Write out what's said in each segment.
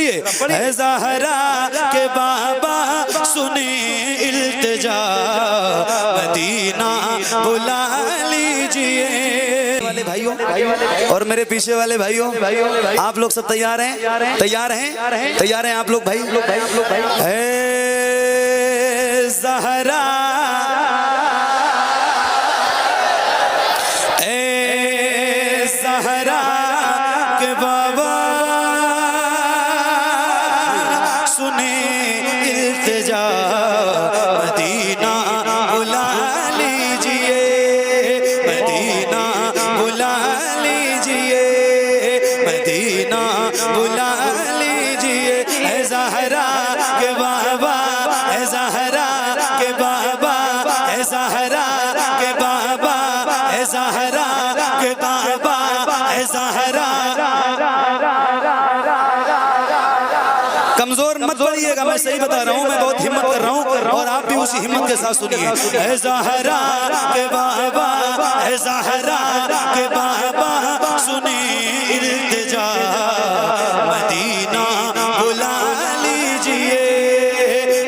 पढ़िए। है ज़हरा के बाबा सुने इल्तिजा, मदीना बुला लीजिए। वाले भाइयों और मेरे पीछे वाले भाइयों, आप लोग सब तैयार हैं? तैयार हैं? तैयार हैं आप लोग भाई? है ज़हरा के बाबा सुने इल्तिजा, मदीना बुला लीजिए, मदीना बुला लीजिए, मदीना बुला लीजिए। है ज़हरा के बाबा, है ज़हरा के बाबा, है ज़हरा के बाबा, है ज़हरा के बाबा, है ज़हरा। कमजोर मत पड़िएगा, मैं सही बता रहा हूँ, मैं बहुत हिम्मत कर रहा हूँ और आप भी उसी हिम्मत के साथ सुनिए। है ज़हरा के बाबा, है ज़हरा के बाबा सुने इल्तिजा, मदीना बुला लीजिए,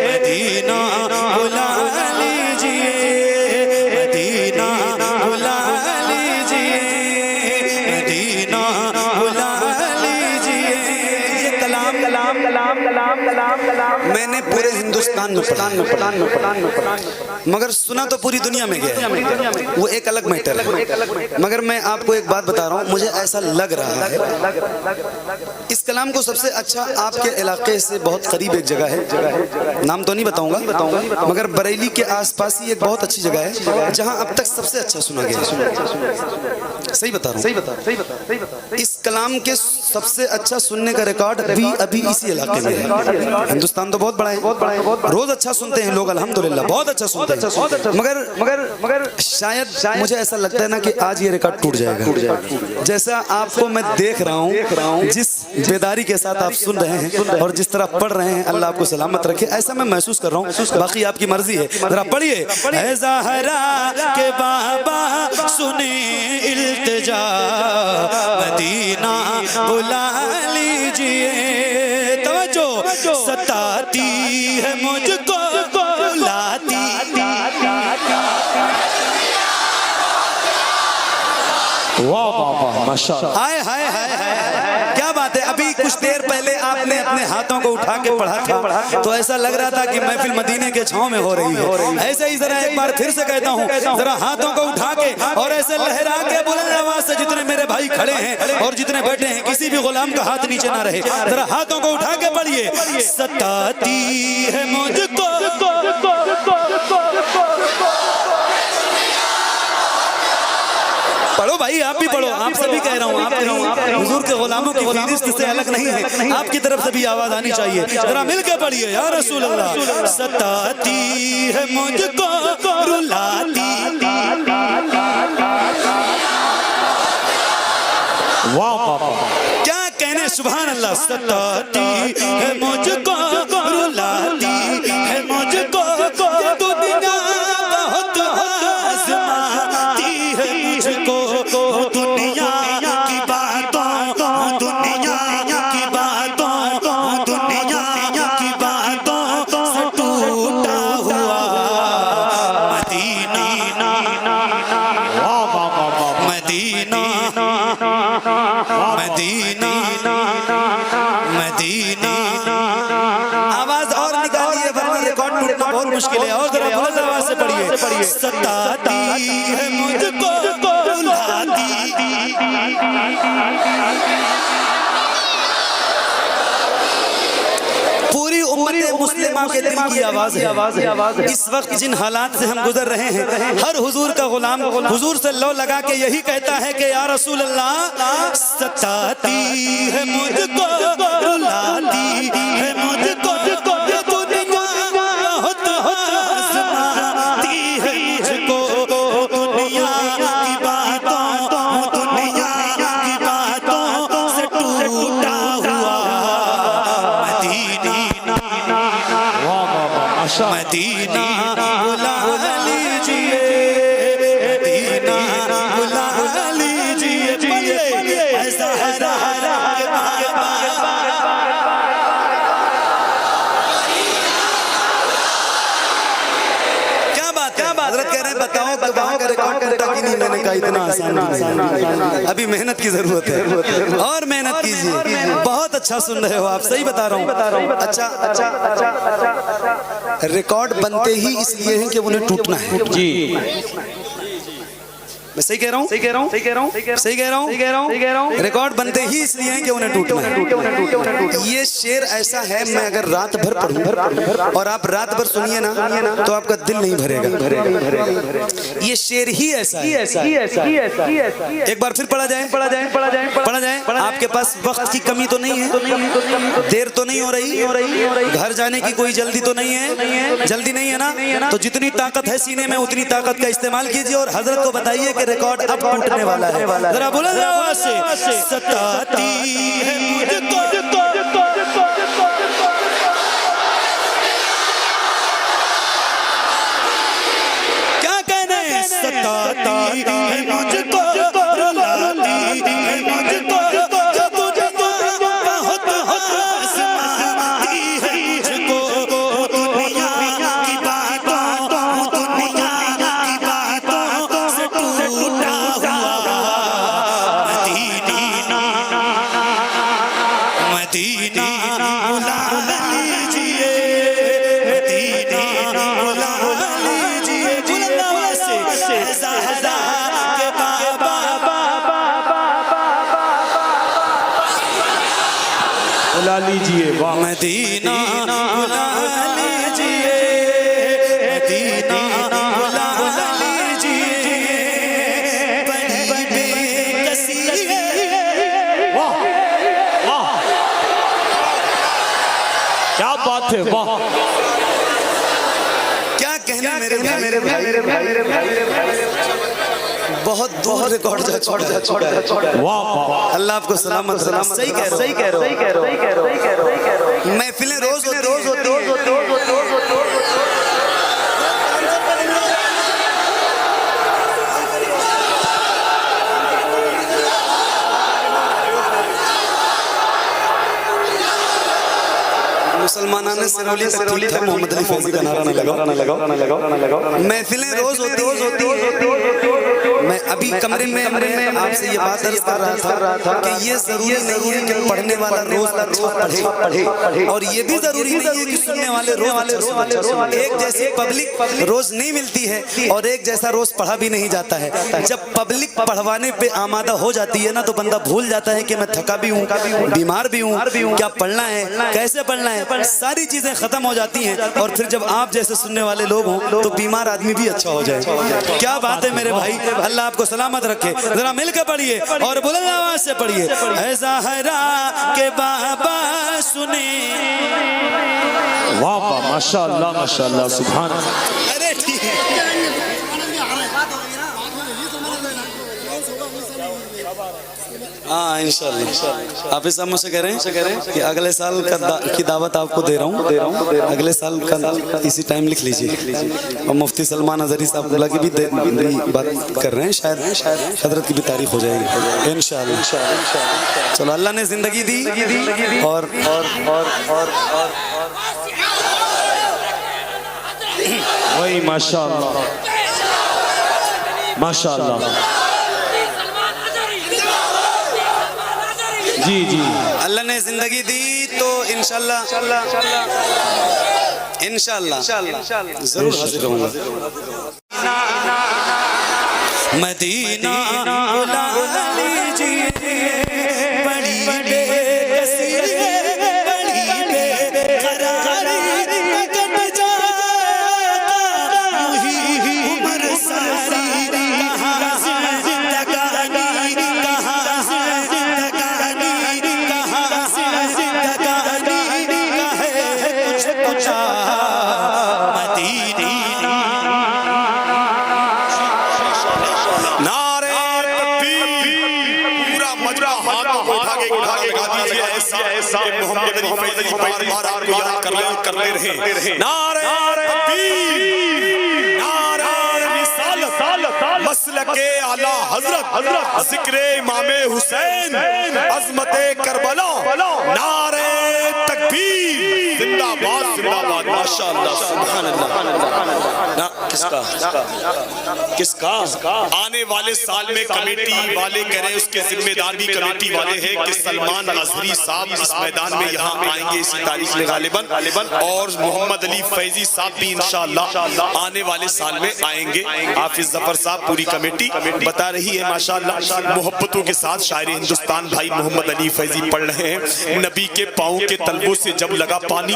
मदीना बुला लीजिए, मदीना बुला लीजिए, मदीना बुला लीजिए। ये कलाम मैंने पूरे हिंदुस्तान में पढ़ा, मगर सुना तो पूरी दुनिया में गया, वो एक अलग मैटर है। मगर मैं आपको एक बात बता रहा हूँ, मुझे ऐसा लग रहा है इस कलाम को सबसे अच्छा आपके इलाके से बहुत करीब एक जगह है, नाम तो नहीं बताऊंगा, मगर बरेली के आसपास ही एक बहुत अच्छी जगह है जहाँ अब तक सबसे अच्छा सुना गया। सही बता रहा हूँ, इस कलाम के सबसे अच्छा सुनने का रिकॉर्ड अभी इसी इलाके में है। हिंदुस्तान तो बहुत बड़ा है, रोज अच्छा सुनते हैं लोग, अल्हम्दुलिल्लाह बहुत अच्छा सुनते हैं, मगर शायद मुझे ऐसा लगता है ना कि आज ये रिकॉर्ड टूट जाएगा। जैसा आपको मैं देख रहा हूँ, जिस बेदारी के साथ आप सुन रहे हैं और जिस तरह पढ़ रहे हैं, अल्लाह आपको सलामत रखे, ऐसा मैं महसूस कर रहा हूँ। बाकी आपकी मर्जी है, जरा पढ़िए। है ज़हरा के बाबा सुने इल्तिजा, मदीना बुला लीजिए। तवज्जो, सताती है मुझको बुलाती, वाह माशाअल्लाह, हाय हाय हाय हाय, क्या बात है। अभी कुछ देर पहले आपने अपने हाथों को उठा के पढ़ा था तो ऐसा लग रहा था कि महफिल मदीने के छांव में हो रही है। ऐसे ही जरा एक बार फिर से कहता हूँ, जरा हाथों को उठा के और ऐसे लहरा के बुलंद आवाज से, जितने मेरे भाई खड़े हैं और जितने बैठे हैं, किसी भी गुलाम का हाथ नीचे ना रहे, जरा हाथों को उठा के पढ़िए। सताती है मुझको, पढ़ो भाई, आप भी पढ़ो, आप सभी कह रहा हूँ, आप कहीं हुजूर के गुलामों की फहरिस्त से अलग नहीं है, आपकी तरफ से भी आवाज आनी चाहिए। जरा मिलके पढ़िए, या रसूल अल्लाह। सताती है मुझको रुलाती, वाह क्या कहने, सुभान अल्लाह। सताती है मुझको रुलाती है मुझको, दुनिया बहुत आज़माती है मुझको, दुनिया की बातों, दुनिया की बातों, दुनिया की बातों से टूटा हुआ मदीना, मदीना, मदीना, मदीना। आवाज और निकालिए वरना रिकॉर्ड टूटना बहुत मुश्किल है। और जरा बुलंद आवाज से पढ़िए। सताती है मुझको रुलाती, पूरी उम्मत मुस्लिमा के दिल की आवाज है। इस वक्त जिन हालात से हम गुजर रहे हैं, हर हुजूर का गुलाम हुजूर से लो लगा के यही कहता है कि या रसूल अल्लाह, सताती है मुझको रुलाती है मुझको, दुनिया बहुत आज़माती है मुझको, दुनिया की बातों, दुनिया की बातों से टूटा हुआ मदीना, मदीना बुला लीजिए, मदीना बुला लीजिए। ज़हरा के बाबा हजरत कह रहे हैं बताओ कि वहाँ का रिकॉर्ड टूटा कि नहीं। मैंने कहा इतना आसान, अभी मेहनत की जरूरत है और मेहनत कीजिए। बहुत अच्छा सुन रहे हो आप, सही बता रहा हूँ। अच्छा, रिकॉर्ड बनते ही इसलिए हैं कि उन्हें टूटना है जी। मैं सही कह रहा हूँ। रिकॉर्ड बनते ही इसलिए हैं कि उन्हें टूटना है। ये शेर ऐसा है, मैं अगर रात भर पढ़ूं और आप रात भर सुनिए ना तो आपका दिल नहीं भरेगा। ये शेर ही ऐसा है। एक बार फिर पढ़ा जाए। आपके पास वक्त की कमी तो नहीं है, देर तो नहीं हो रही, घर जाने की कोई जल्दी तो नहीं है, जल्दी नहीं है ना, तो जितनी ताकत है सीने में उतनी ताकत का इस्तेमाल कीजिए और हजरत को बताइए कि रिकॉर्ड अब टूटने वाला है। जरा बुलंद आवाज से, सताती है मुझको, क्या कहने, सताती है मुझको, रुलाती है मुझको, बुला लीजिए, मदीना बुला लीजिए, मदीना बुला लीजिए, बड़ी बेकसी है। वाह वाह, क्या बात है, वाह। क्या कहने मेरे भाई, बहुत दूर रिकॉर्ड जा छोड़ा है। वाह, अल्लाह आपको सलामत रखे। सही कह रहे हो। महफिलें रोज होती मुसलमाना ने सिरौली तक था, मोहम्मद अली फैजी का नारा न लगाओ। महफिलें रोज होती। मैं अभी कमरे में आपसे ये बात अर्ज कर रहा था कि ये जरूरी नहीं है कि पढ़ने वाला रोज अच्छा पढ़े, और ये भी जरूरी नहीं है कि सुनने वाले रोज एक जैसी पब्लिक रोज नहीं मिलती है और एक जैसा रोज पढ़ा भी नहीं जाता है। जब पब्लिक पढ़वाने पे आमादा हो जाती है ना तो बंदा भूल जाता है कि मैं थका भी हूँ, बीमार भी हूँ, क्या पढ़ना है, कैसे पढ़ना है, सारी चीजें खत्म हो जाती हैं। और फिर जब आप जैसे सुनने वाले लोग हों तो बीमार आदमी भी अच्छा हो जाए। क्या बात है मेरे भाई, अल्लाह आपको सलामत रखे। जरा मिलकर पढ़िए और बुलंद आवाज से पढ़िए, ऐ ज़हरा के बाबा सुने। वाह वाह, माशाअल्लाह माशाअल्लाह, सुभान अल्लाह। अरे ठीक है, हाँ इंशाल्लाह। हाफिज साहब मुझसे कह रहे हैं कि अगले साल की दावत आपको दे रहा हूँ। अगले साल का इसी टाइम लिख लीजिए। और मुफ्ती सलमान अजहरी साहब बुला के भी बात कर रहे हैं, शायद हजरत की भी तारीख हो जाएगी इंशाल्लाह। चलो, अल्लाह ने जिंदगी दी और वही माशाअल्लाह माशाअल्लाह। जी जी, अल्लाह ने जिंदगी दी तो इंशाल्लाह जरूर हाजिर होऊंगा। मदीना बुला लीजिए, बड़ी बेकसी है, बड़ी बेकरारी कट जाता यूं ही उम्र सारी, कहाँ से तकानी, कहाँ से तकानी, कहाँ से तकानी, कहे कुछ मदीना। मोहम्मद अली फैज़ी बार-बार आपको याद कर ले रहे। नारे तकबीर, नारे रिसालत, मसलके आला हजरत, ज़िक्रे इमामे हुसैन, अज़मते करबला, नारे तकबीर, जिंदाबाद जिंदाबाद। माशाअल्लाह सुभान अल्लाह। ना किसका किसका आने वाले साल में कमेटी वाले कह रहे हैं, उसके जिम्मेदार भी कमेटी वाले हैं कि सलमान अजहरी साहब इस मैदान में यहाँ आएंगे इसी तारीख में गालिबन, और मोहम्मद अली फैजी साहब भी इंशाअल्लाह आने वाले साल में आएंगे। हाफिज जफर साहब पूरी कमेटी बता रही है माशाअल्लाह मोहब्बतों के साथ शायर हिंदुस्तान भाई मोहम्मद अली फैजी पढ़ रहे हैं। नबी के पाँव के तलबों से जब लगा पानी,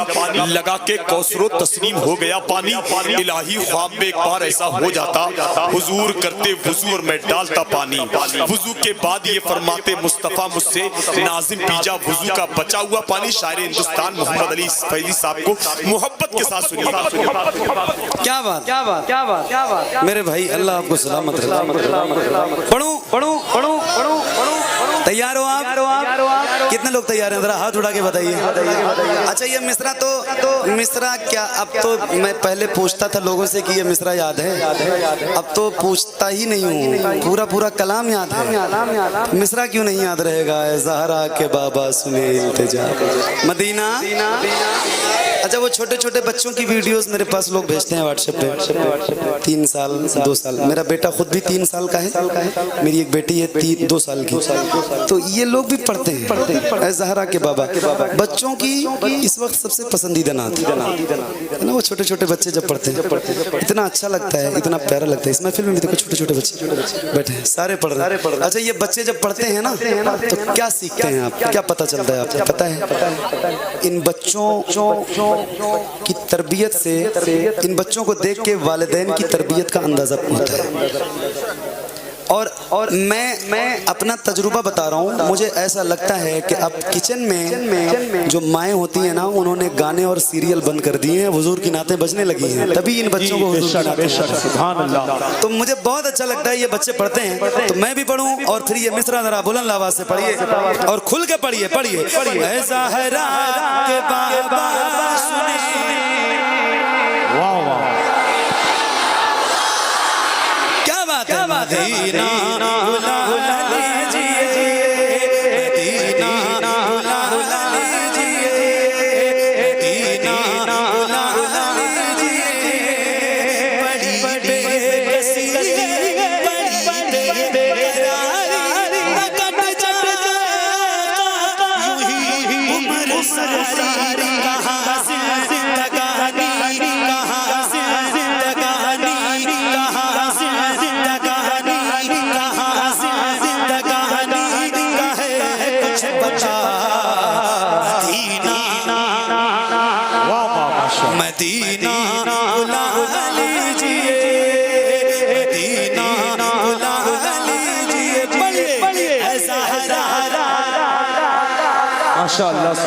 लगा के कौसरो तस्लीम हो गया पानी। इलाही ख्वाब में एक बार ऐसा हो जाता, हुजूर करते वुजू और मैं डालता पानी। वुजू के बाद ये फरमाते मुस्तफा मुझसे नाजिम पीजा वुजू का बचा हुआ पानी। शायर हिंदुस्तान मोहम्मद अली फैजी साहब को मोहब्बत के साथ सुनिए। क्या बात क्या बात क्या बात क्या बात मेरे भाई, अल्लाह आपको सलामत रखे। पढ़ूं पढ़ूं पढ़ूं पढ़ूं पढ़ूं। तैयार हो आप? कितने लोग तैयार हैं? जरा हाथ उठा के बताइए। अच्छा ये मिसरा तो मिसरा क्या, अब तो मैं पहले पूछता था लोगों से कि ये मिसरा याद है, अब तो पूछता ही नहीं हूँ, पूरा पूरा कलाम याद है। मिसरा क्यों नहीं याद रहेगा? ज़हरा के बाबा सुने इल्तिजा मदीना। अच्छा वो छोटे छोटे बच्चों की वीडियोस मेरे पास लोग भेजते हैं व्हाट्सएप पे, 3 साल 2 साल, मेरा बेटा खुद भी 3 साल का है, मेरी एक बेटी है 2 साल की, तो ये लोग भी पढ़ते हैं ज़हरा के बाबा। बच्चों की इस वक्त सबसे पसंदीदा नात है ना, वो छोटे छोटे बच्चे जब पढ़ते हैं इतना अच्छा लगता है, इतना प्यारा लगता है। इस महफिल में भी देखो छोटे छोटे बच्चे बैठे हैं, सारे पढ़ रहे हैं। अच्छा ये बच्चे जब पढ़ते हैं ना तो क्या सीखते हैं आप, क्या पता चलता है आपको पता है? इन बच्चों की तरबियत से, इन बच्चों को देख के वालिदैन की तरबियत का अंदाजा होता है। और मैं अपना तजुर्बा बता रहा हूँ, मुझे ऐसा लगता है कि अब किचन में जो माएँ होती हैं ना, उन्होंने गाने और सीरियल बंद कर दिए हैं, हुजूर की नातें बजने लगी हैं, तभी इन बच्चों को हुजूर की नातें। तो मुझे बहुत अच्छा लगता है ये बच्चे पढ़ते हैं, तो मैं भी पढ़ूं। और फिर ये मिसरा जरा बुलंद आवाज से पढ़िए और खुल के पढ़िए। ज़हरा के बाबा सुने। वाह वाह क्या बात है? मदीना बुला लीजिए, मदीना बुला लीजिए, मदीना बुला लीजिए। बड़ी बेकसी बड़ी बेकरारी कट जाए यूं ही उम्र सारी। कहाँ से जिंदगानी, कहाँ से जिंदगानी, कहाँ से मदीना बुला लीजिए, मदीना बुला लीजिए। पढ़िए ऐसा माशाअल्लाह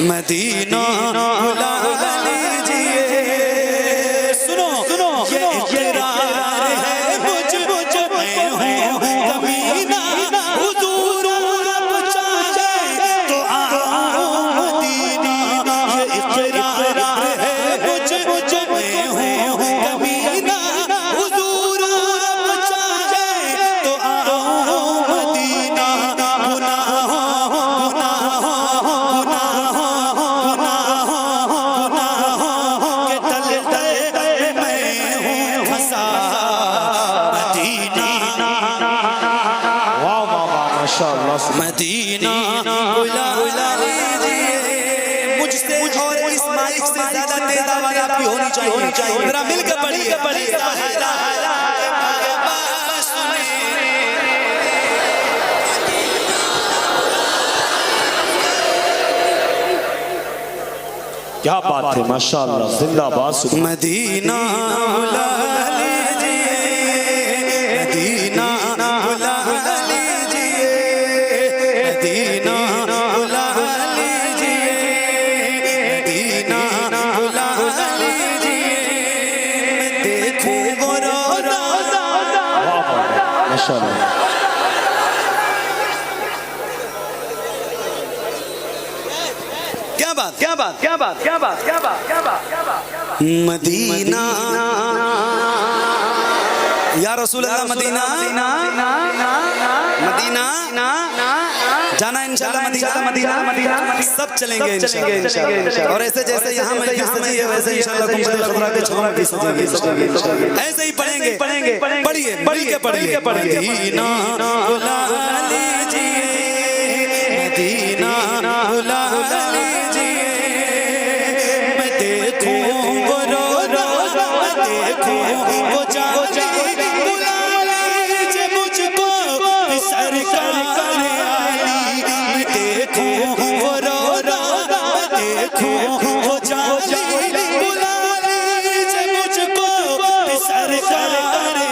मदीना बुला लीजिए। सुनो सुनो ये इकरार है मुझ में हूँ कमीना, हुजूर रब चाहे तो आओ मदीना। ये इकरार है मुझ में हूँ कमीना, हुजूर रब चाहे तो आओ मदीना। मदीना बुला लीजिए। मुझसे और इस माइक से ज्यादा तेज आवाज आपकी होनी चाहिए। मेरा मिलकर पढ़िए। क्या बात है माशाअल्लाह, जिंदाबाद। मदीना बुला लीजिए, मदीना बुला लीजिए, मदीना बुला लीजिए, मदीना बुला लीजिए। देखूं वो रोज़ा माशाअल्लाह। मदीना या रसूल अल्लाह, मदीना मदीना जाना इंशाल्लाह मदीना, सब चलेंगे इंशाल्लाह। और ऐसे जैसे यहाँ में सजी है वैसे इंशाल्लाह गुंबद खजरा के छांव में सजेगी। ऐसे ही पढ़ेंगे, पढ़िए मिलके पढ़िए। मदीना बुला लीजिए, मदीना बुला लीजिए, मैं देखूं वो रोज़ा, मैं देखूं वो जाली, बुला लीजिए मुझको सरकार आली। मैं देखूं वो रोज़ा, मैं देखूं वो जाली, बुला लीजिए मुझको सरकार आली।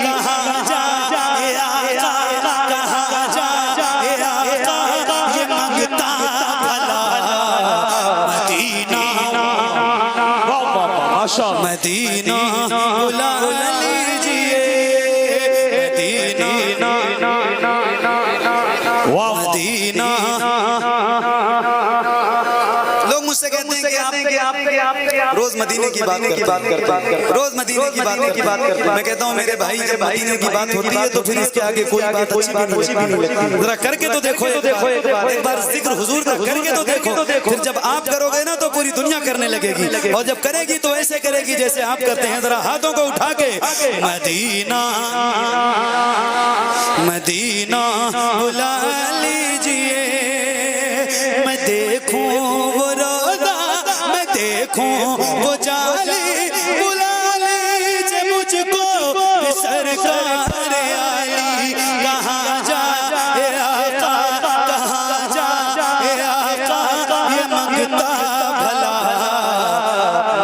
कहाँ जाए आका, कहाँ जाए आका, ये मांगता भला मदीना, मदीना बुला लीजिए, मदीना मदीना। लोग मुझसे कहते हैं कि आप रोज मदीने की बात करते हैं, रोज मदीने की बात करते हैं। मैं कहता हूँ मेरे भाई जब मदीने की बात होती है तो फिर इसके आगे कोई बात अच्छी भी नहीं लगती। जरा करके तो देखो, एक बार जिक्र हुजूर का करके तो देखो। फिर जब आप करोगे ना तो पूरी दुनिया करने लगेगी, और जब करेगी तो ऐसे करेगी जैसे आप करते हैं। जरा हाथों को उठा के मदीना मदीना बुला लीजिए, मैं देखूं वो रोज़ा, मैं देखूं वो जाली, बुला लीजिए मुझको सरकार आली। कहाँ जाए आका, कहाँ जाए आका, ये मांगता भला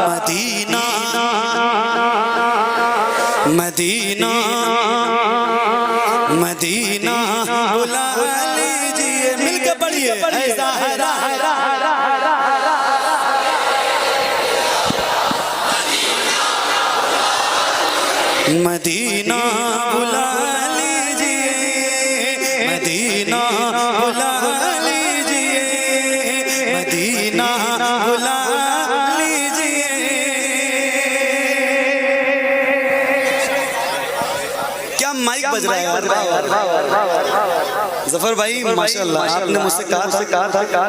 मदीना, मदीना मदीना बुला लीजिए। मिलकर पढ़िए, ऐसा हरा मदीना बुला लीजिए, मदीना बुला लीजिए, मदीना बुला लीजिए। क्या माइक बज रहा है यार। जफर भाई माशाल्लाह, आपने मुझसे कहा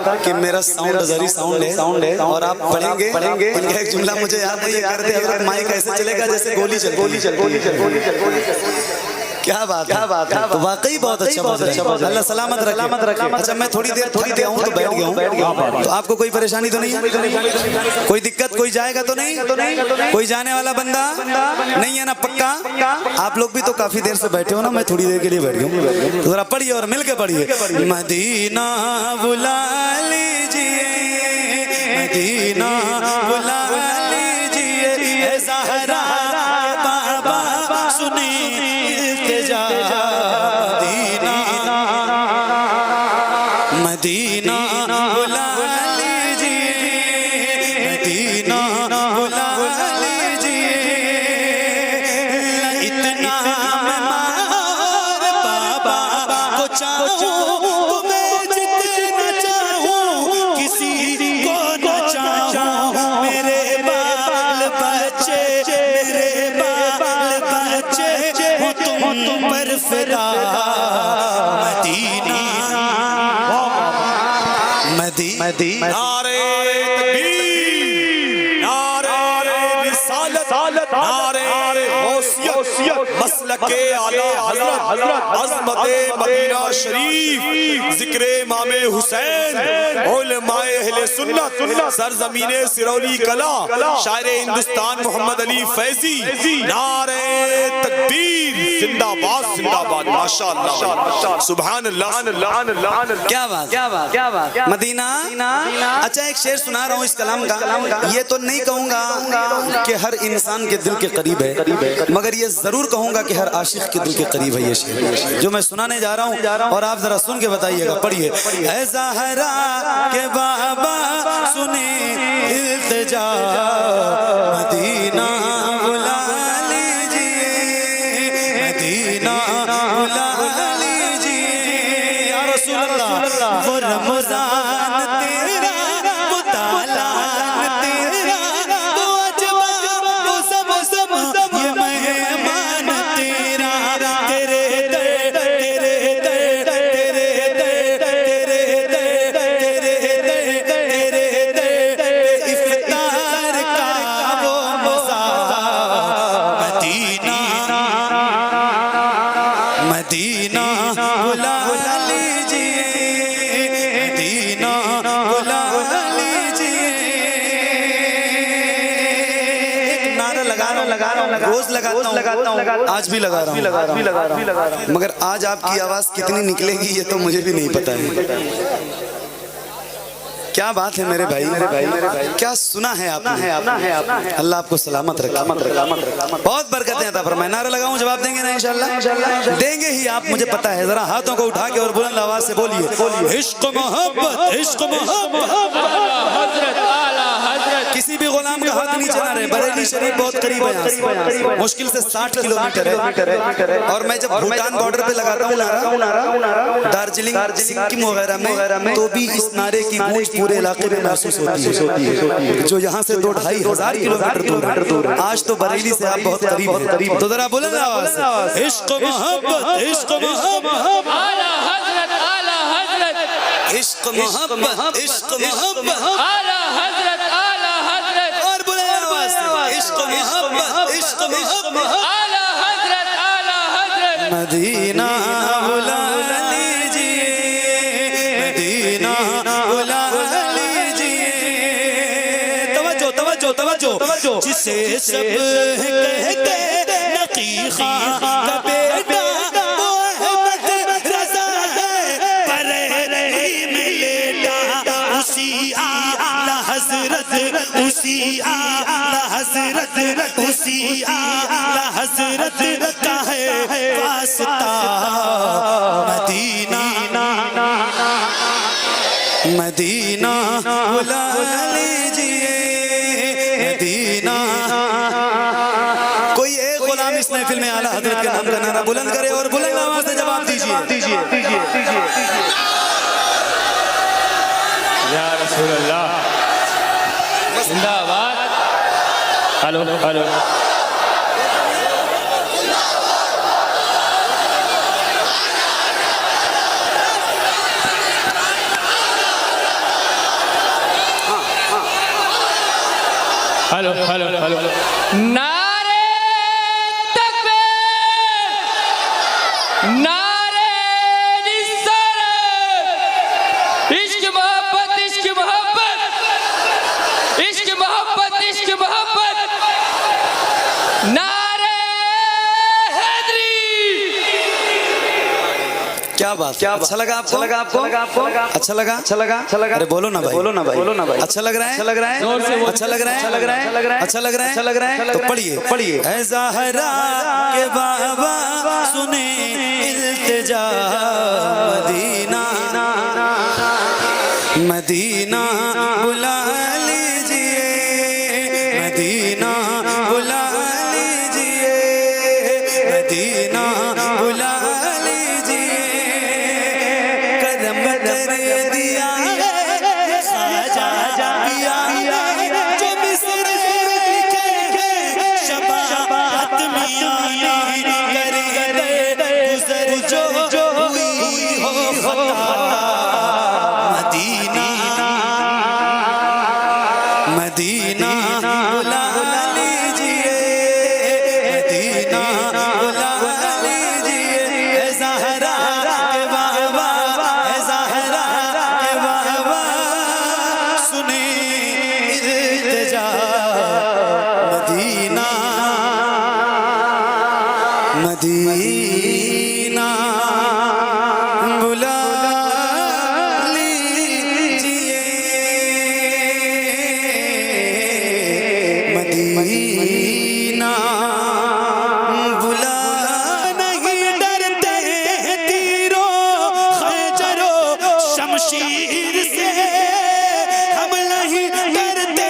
था कि मेरा साउंड अजहरी साउंड है और आप पढ़ेंगे। इनका एक जुमला मुझे याद है, ये कर दे हजरत, माइक ऐसे चलेगा जैसे गोली चल। क्या बात है, तो वाकई बहुत अच्छा, अल्लाह सलामत रखे। अच्छा मैं थोड़ी देर आऊँ तो बैठ गया हूँ, तो आपको कोई परेशानी तो नहीं है, कोई दिक्कत, कोई जाएगा तो नहीं, कोई जाने वाला बंदा नहीं है ना? पक्का आप लोग भी तो काफी देर से बैठे हो ना, मैं थोड़ी देर के लिए बैठ गया। तो जरा पढ़िए और मिल के पढ़िए। मदीना बुला लीजिए, मदीना बुला लीजिए, ज़हरा बाबा सुनी इल्तिजा, मदीना बुला लीजिए, मदीना बुला लीजिए। इतना मैं मार बाबा को चाहूं, तुम्हें जितना चाहूं, किसी को न चाहूं। मेरे बाल बच्चे, मेरे बाल बच्चे हो तुम पर फिदा, मदीना मदीना। नारे तकबीर, नारे रिसालत, नारे गौसियत, मसलके आला हज़रत, अज़मते मदीना शरीफ, ज़िक्रे इमामे हुसैन, उलमाए अहले सुन्नत, सरज़मीने सिरौली कला, शायरे हिंदुस्तान मोहम्मद अली फैज़ी। नारे तकबीर, जिंदाबाद जिंदाबाद, माशाअल्लाह, सुभान अल्लाह। क्या बात। मदीना। अच्छा एक शेर सुना रहा हूँ इस कलाम का। ये तो नहीं कहूँगा कि हर इंसान के दिल के करीब है, मगर ये जरूर कहूँगा कि हर आशिक के दिल के करीब है ये शेर जो मैं सुनाने जा रहा हूँ, और आप जरा सुन के बताइएगा। पढ़िए। ऐ ज़हरा के बाबा सुने इल्तिजा, मदीना बुला लीजिए, मदीना बुला लीजिए। या रसूल अल्लाह, वो रमज़ान तेरा, वो तालान तेरा, वो अजवा, वो सब ये मेहमान तेरा, तेरे दर लीजिए, मदीना बुला लीजिए। एक नारा लगा रहा हूँ, रोज लगाता हूँ, आज भी लगा रहा हूँ, मगर आज आपकी आवाज कितनी निकलेगी ये तो मुझे भी नहीं पता है। क्या बात है मेरे भाई, क्या सुना है आपने? अल्लाह आपको सलामत रखे, बहुत बरकतें अता फरमाए। नारा लगाऊं, जवाब देंगे ना इंशाल्लाह? देंगे ही आप, मुझे पता है। जरा हाथों को उठा के और बुलंद आवाज से बोलिए, इश्क मोहब्बत, इश्क मोहब्बत। किसी भी गुलाम का हाथ नीचे ना रहे। बरेली शरीफ बहुत करीब है यहाँ से, मुश्किल से 60 किलोमीटर है। और मैं जब भूटान बॉर्डर पे लगाता हूँ नारा, दार्जिलिंग, सिक्किम वगैरह में, तो भी इस नारे की गूंज पूरे इलाके में महसूस होती है, जो यहाँ से 2-2,500 किलोमीटर दूर है। आज तो बरेली से आप बहुत करीब हैं, तो जरा बुलंद आवाज से, इश्क मोहब्बत, इश्क मोहब्बत, आला हजरत, आला हजरत, इश्क मोहब्बत, इश्क मोहब्बत, आला हजरत, आला हजरत, और बुलंद आवाज से, इश्क मोहब्बत, इश्क मोहब्बत, आला हजरत, आला हजरत। मदीना बुला लीजिए, मदीना बुला लीजिए। तवज्जो तवज्जो तवज्जो, जिसे सब कहते नकी खां का बेटा वो अहमद रज़ा है, बरेली में लेटा उसी आला हज़रत, उसी आला हज़रत, उसी आला हज़रत का है वास्ता। मदीना मदीना बुला लीजिए, मदीना। कोई एक गुलाम इस महफिल में आला हज़रत के नाम का नारा बुलंद करे और बुलंद आवाज से जवाब दीजिए। या रसूल अल्लाह, जिंदाबाद। Hello hello, hello hello hello, नारे तकबीर, नारे रिसालत, इश्क मोहब्बत, इश्क मोहब्बत, इश्क मोहब्बत, इश्क मोहब्बत, नारे हैदरी। क्या बात, क्या अच्छा लगा आपको? अच्छा लगा? अरे बोलो ना भाई, अच्छा लग रहा है? अच्छा लग रहा है? तो पढ़िए, ऐ ज़हरा के बाबा सुने इल्तिजा, मदीना मदीना बुला लीजिए, मदीना बुला लीजिए, मदीना बुला लीजिए। कदम कर दिया है ख्वाजा पिया है, जो मिस्र लिखे हैं शबात मियां कर दे गुज़र जो हुई हो खता। मदीना बुला लीजिए, मदीना बुला लीजिए। ऐ ज़हरा के बाबा, ऐ ज़हरा के बाबा सुने इल्तिजा, मदीना मदीना बुला मदीना बुला। नहीं डरते तीरों खंजरों शमशीर से, हम नहीं डरते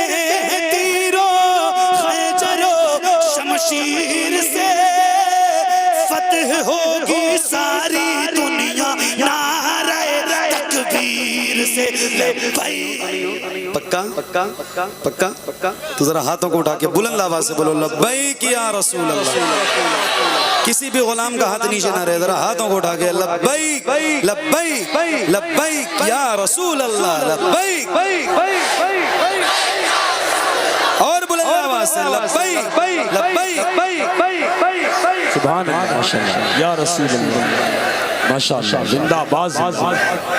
तीरों खंजरों शमशीर से। फतह होगी सारी दुनिया नारे तकबीर से। ले भाई, पक्का? तो जरा हाथों को उठा के बुलंद आवाज से बोलो, लब्बैक या रसूल अल्लाह। किसी भी गुलाम का हाथ नीचे ना रहे, जरा हाथों को उठा के लब्बैक लब्बैक लब्बैक या रसूल अल्लाह, लब्बैक। और बुलंद आवाज से लब्बैक लब्बैक। सुभान अल्लाह माशाअल्लाह या रसूल अल्लाह माशाअल्लाह जिंदाबाद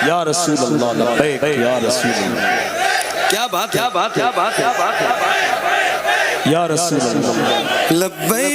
या रसूल अल्लाह लब्बैक या रसूल अल्लाह। क्या बात क्या बात क्या बात क्या बात या रसूल अल्लाह लब्बैक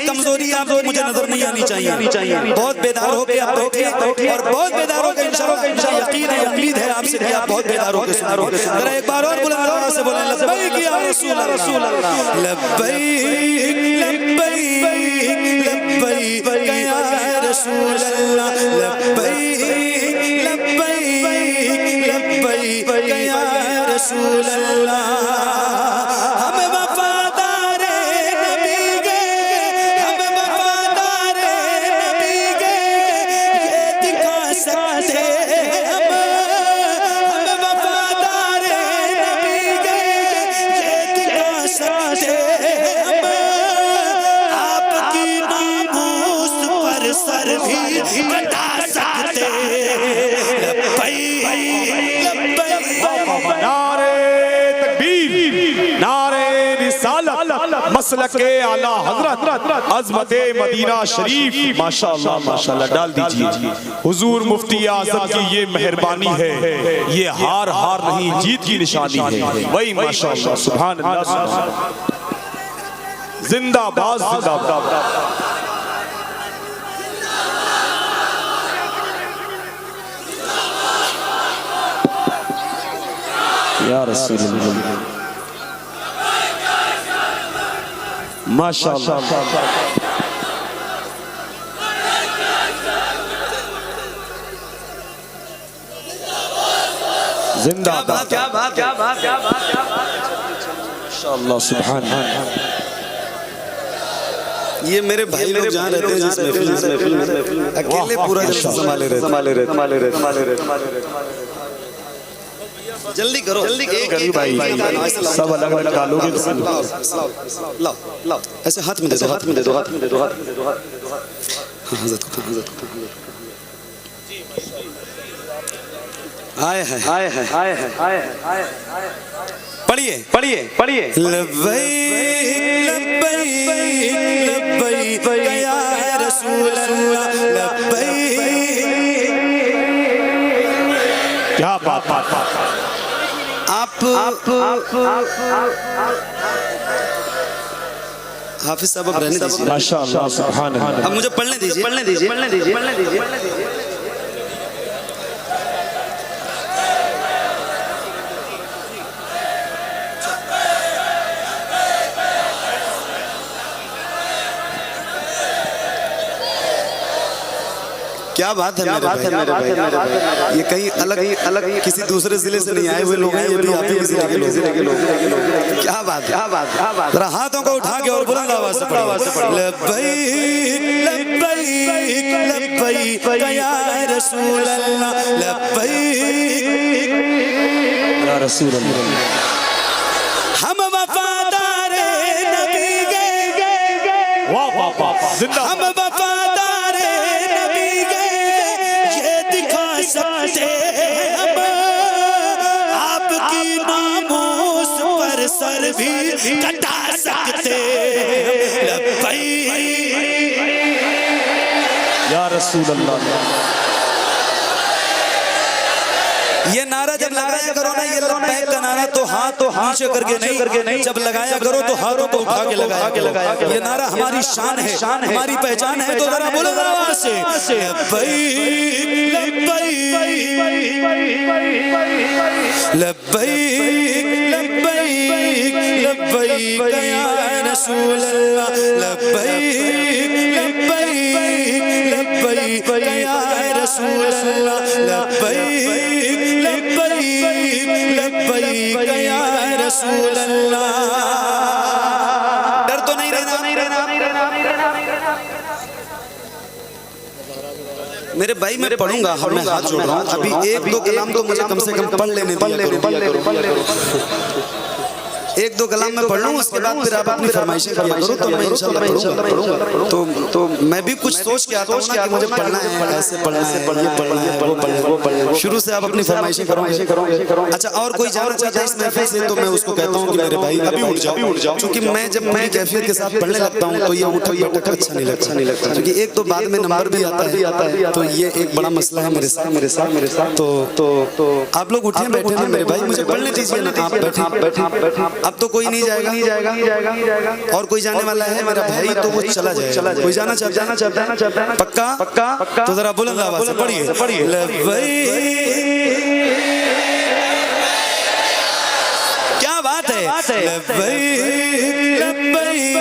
कमजोरी आपको मुझे नजर नहीं आनी चाहिए। बहुत बेदार होकर आप बैठे और बहुत बेदार होकर इंशाअल्लाह यकीन है उम्मीद है आपसे कि आप बहुत बेदार होकर सुनोगे। जरा एक बार और बुलंद आवाज से बोलें लब्बैक या रसूल अल्लाह लब्बैक लब्बैक लब्बैक या रसूल अल्लाह लब्बैक लब्बैक लब्बैक या रसूल अल्लाह। मसलके आला हजरत अज़मत मदीना शरीफ माशाअल्लाह माशाअल्लाह डाल दीजिए। हुजूर मुफ्ती आज़म की ये मेहरबानी है, ये हार हार नहीं जीत की निशानी है। वही माशाअल्लाह सुभान अल्लाह जिंदाबाद जिंदाबाद या रसूल अल्लाह माशाअल्लाह। जिंदाबाद क्या बात क्या बात क्या बात क्या बात माशाअल्लाह सुभान अल्लाह। ये मेरे भाई लोग जहाँ रहते हैं जिस महफिल में अकेले पूरा जलसा संभाले रहते। जल्दी करो जल्दी करो भाई सब अलग अलग डालोगे तो लाओ लाओ ऐसे हाथ में दे दो हाथ में दे दो हाथ में दे दो हाथ में दे दो आए है आए है आए है आए है पढ़िए पढ़िए पढ़िए लब्बैक लब्बैक लब्बैक या रसूल अल्लाह लब्बैक। क्या बात आप हाफिज साहब अब रहने दीजिए माशाअल्लाह सुभान अल्लाह। अब मुझे पढ़ने दीजिए पढ़ने दीजिए पढ़ने दीजिए पढ़ने दीजिए। क्या बात है मेरे भाई। ये कहीं अलग किसी दूसरे जिले से नहीं आए हुए लोग हैं, ये भी आप ही के जिले के लोग। क्या बात क्या बात क्या बात। जरा हाथों को उठा के और बुलंद आवाज से पढ़ो लब्बैक लब्बैक लब्बैक या रसूल अल्लाह लब्बैक या रसूल अल्लाह। हम वफादार नबी के वाह वाह वाह जिंदा हम वफादार नबी के ये दिखा सकते हम आपकी नामोस पर सर भी कटा सकते लब्बैक या रसूल अल्लाह। ये नारा जब लगा लगाया करो ना ये लब्बैक का नारा तो हाथ नीचे करके नहीं, जब लगाया करो तो हाथों को उठा के लगाया करो। ये नारा हमारी शान है, हमारी पहचान है। तो जरा बोलो आवाज से लब्बैक लब्बैक लब्बैक लब्बैक या रसूल अल्लाह, लब्बैक लब्बैक लब्बैक या रसूल अल्लाह, लब्बैक लब्बैक लब्बैक या रसूल अल्लाह। डर तो नहीं रहना मेरे भाई, मैं पढ़ूंगा। मैं हाथ जोड़ रहा हूँ। अभी एक दो कलाम तो मुझे कम से कम पढ़ लेने दीजिए। एक दो कलाम मैं पढ़ लूँ, उसके बाद फिर आप अपनी फरमाइशें किया करो, तो मैं इंशाल्लाह पढ़ूंगा। तो मैं भी कुछ सोच के आता हूँ ना कि मुझे पढ़ना है, ऐसे पढ़ना है, ये पढ़ना है, वो पढ़ना है। शुरू से आप अपनी फरमाइशें करोगे। अच्छा, और कोई जाना चाहता है इस महफिल से तो मैं उसको कहता हूँ कि मेरे भाई अभी उठ जाओ, क्योंकि मैं जब मेरी कैफियत के साथ पढ़ने लगता हूँ तो ये उठक बैठक अच्छा नहीं लगता, क्योंकि एक तो बाद में नंबर भी आता है, तो ये एक बड़ा मसला है मेरे साथ। तो आप लोग उठे बैठे ना मेरे भाई, मुझे पढ़ने दीजिए ना। आप बैठे, अब तो कोई नहीं जाएगा और कोई जाने वाला है मेरा भाई, तो वो चला जाएगा। कोई जाना चाहता है पक्का? तो जरा बुलंद आवाज से पढ़िए। क्या बात है? लब्बैक लब्बैक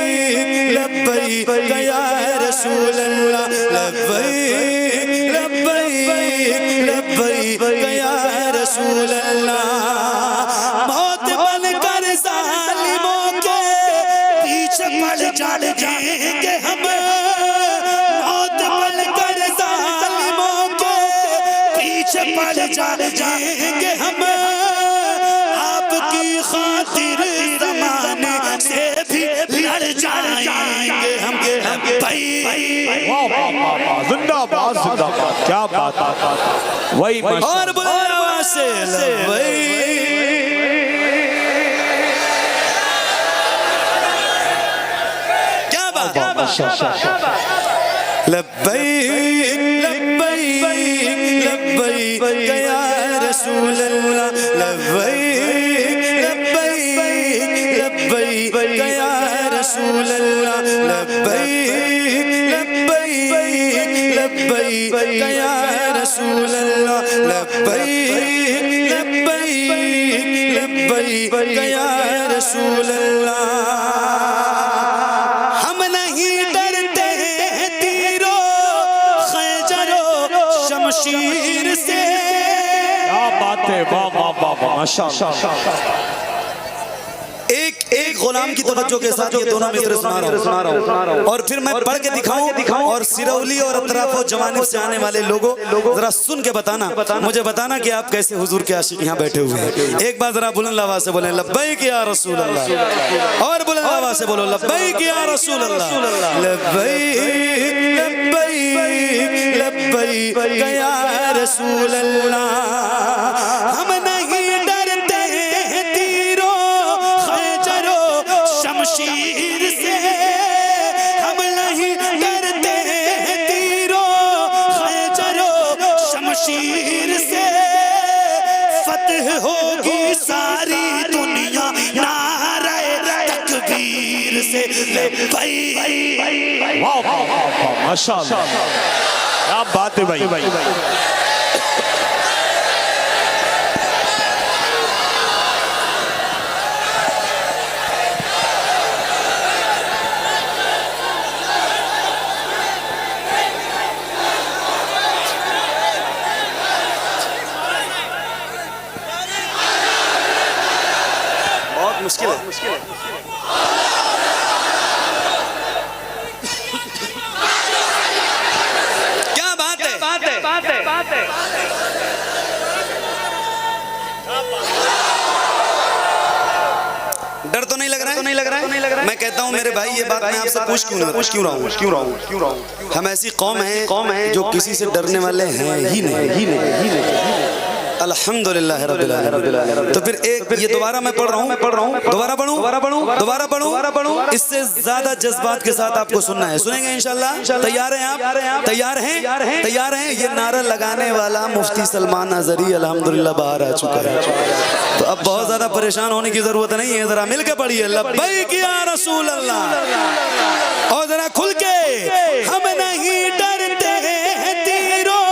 लब्बैक या रसूल अल्लाह, लब्बैक लब्बैक लब्बैक या रसूल अल्लाह। मौत बनकर जालिमों के पीछे पड़ जाएंगे हम, मौत बनकर जालिमों के पीछे पड़ जाएंगे हम, आपकी खातिर ज़माने से भी लड़ जाएंगे हम भाई। जिंदाबाद जिंदाबाद, क्या बात। वही और बुलावा से लब्बैक लब्बैक लब्बैक या रसूल अल्लाह, लब्बैक लब्बैक लब्बैक या रसूल अल्लाह, लब्बैक लब्बैक लब्बैक या रसूल अल्लाह, लब्बैक लब्बैक लब्बैक या रसूल अल्लाह। शमशीर से, क्या बात है, वाह वाह वाह वाह, माशाअल्लाह। एक गुलाम की तवज्जो के साथ ये दोनों मिसरे सुना रहा हूँ, और फिर मैं पढ़ के दिखाऊं, और सिरौली और अतराफ जवानिब से आने वाले लोगों जरा सुन के बताना, मुझे बताना कि आप कैसे हुजूर के आशिक यहाँ बैठे हुए हैं। एक बार जरा बुलंद आवाज से बोले लब्बैक या रसूल अल्लाह, और बुलंद आवाज से बोलो लब्बैक या रसूल अल्लाह, लब्बैक लब्बैक लब्बैक या रसूल अल्लाह। हम नहीं डरते तीरों खंजरों शमशीर से, हम नहीं डरते तीरों खंजरों शमशीर से, फतह होगी सारी दुनिया नारे तकबीर से। वाह वाह वाह, माशाअल्लाह, क्या बात है भाई। बहुत मुश्किल है। क्या बात है? डर तो नहीं लग रहा है? मैं कहता हूँ मेरे भाई, ये बात मैं आपसे पूछ क्यों रहा हूँ? हम ऐसी कौम है जो किसी से डरने वाले हैं ही नहीं। अल्हम्दुलिल्लाह रब्बिल आलमीन। तो फिर एक ये दोबारा मैं पढ़ रहा हूँ, दोबारा पढ़ूं। इससे ज्यादा जज्बात के साथ आपको सुनना है, सुनेंगे इंशाल्लाह। तैयार हैं आप? तैयार हैं? ये नारा लगाने वाला मुफ्ती सलमान अजहरी अल्हम्दुलिल्लाह बाहर आ चुका है, तो अब बहुत ज्यादा परेशान होने की जरूरत नहीं है। जरा मिलके पढ़िए, लब्बैक या रसूल अल्लाह, और जरा खुल के। हम नहीं डरते हैं तीरों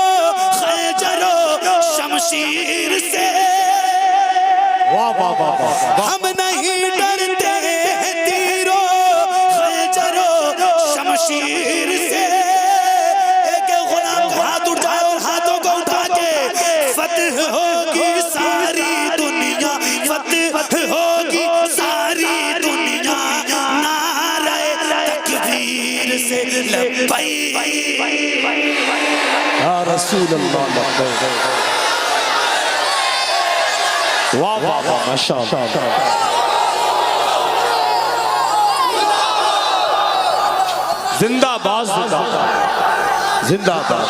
खंजरों शमशीर से, वाह वाह वाह वाह। हम नहीं डरते हैं तीरों खंजरों शमशीर से। एक गुलाम हाथ उठ जाए और हाथों को उठा के, फतह होगी सारी दुनिया, फतह होगी सारी दुनिया, नारे तकबीर से लब्बैक या रसूल अल्लाह। वाह वाह वाह, माशाअल्लाह। जिंदाबाद जिंदाबाद जिंदाबाद।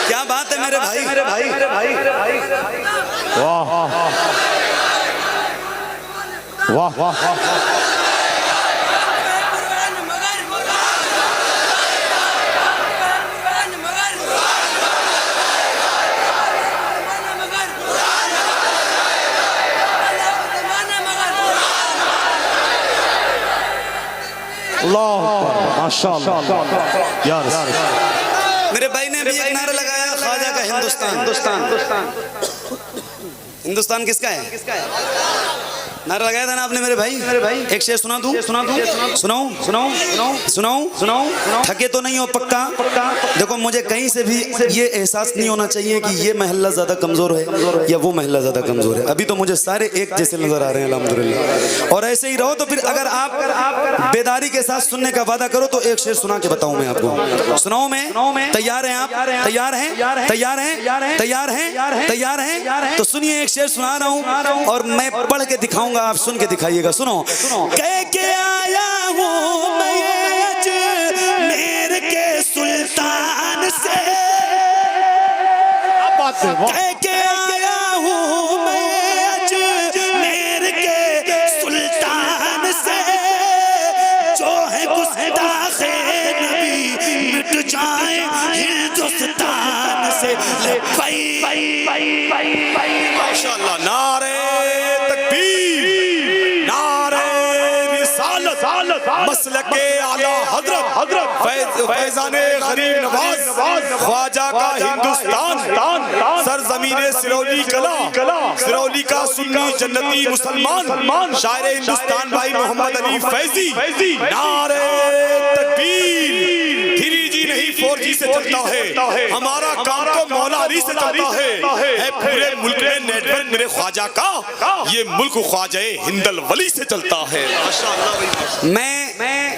क्या बात है मेरे भाई। वाह वाह वाह। माशाअल्लाह या रसूल। मेरे भाई ने भी एक नारा लगाया, ख्वाजा का हिंदुस्तान। हिंदुस्तान किसका है? नारा लगाया था ना आपने मेरे भाई। एक शेर सुनाऊं? थके तो नहीं हो पक्का? देखो, मुझे कहीं से भी ये एहसास नहीं होना चाहिए कि ये महल्ला ज्यादा कमजोर है या वो महल्ला ज्यादा कमजोर है। अभी तो मुझे सारे एक जैसे नजर आ रहे हैं अल्हम्दुलिल्लाह। और ऐसे ही रहो तो फिर अगर आप बेदारी के साथ सुनने का वादा करो तो एक शेर सुना के बताऊं मैं आपको। सुनाऊं मैं? तैयार हैं आप? तैयार हैं? तो सुनिए, एक शेर सुना रहा हूं और मैं पढ़ के दिखाऊंगा, आप सुन के दिखाइएगा। सुनो। कह के आया हूँ मैं अजमेर के सुल्तान से, कह के आया हूँ मैं अजमेर के सुल्तान से, जो है गुस्ताखे नबी मिट जाए हिंदुस्तान से। माशाअल्लाह। नारे तकबीर, नारे रिसालत, मसलके आला हजरत फैजाने गरीब नवाज ख्वाजा का हिंदुस्तान, सरजमीने सिरौली कला, सिरौली का सुन्नी जन्नती मुसलमान, शायर हिंदुस्तान भाई मोहम्मद अली फैजी। नारे तकबीर। 3G नहीं 4G से चलता है, हमारा काम तो मौला अली से चलता है पूरे मुल्क में नेटवर्क मेरे ख्वाजा का, ये मुल्क ख्वाजा हिंदल वली से चलता है।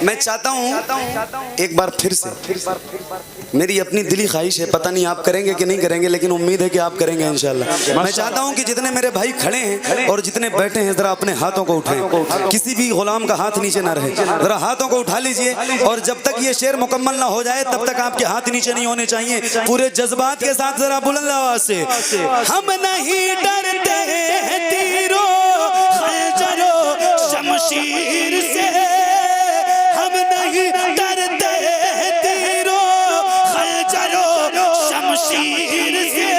मैं चाहता हूँ एक बार फिर से, मेरी अपनी दिली ख्वाहिश है, पता नहीं आप करेंगे कि नहीं करेंगे, लेकिन उम्मीद है कि आप करेंगे इंशाल्लाह। मैं चाहता हूँ कि जितने मेरे भाई खड़े हैं और जितने बैठे हैं, जरा अपने हाथों को उठाएं, किसी भी गुलाम का हाथ नीचे ना रहे, जरा हाथों को उठा लीजिए। और जब तक ये शेर मुकम्मल ना हो जाए तब तक आपके हाथ नीचे नहीं होने चाहिए। पूरे जज्बात के साथ जरा बुलंद आवाज से, हम नहीं डरते हैं तीरों खंजरों शमशीर से, हम नहीं डरते हैं तीरों खंजरों शमशीर से,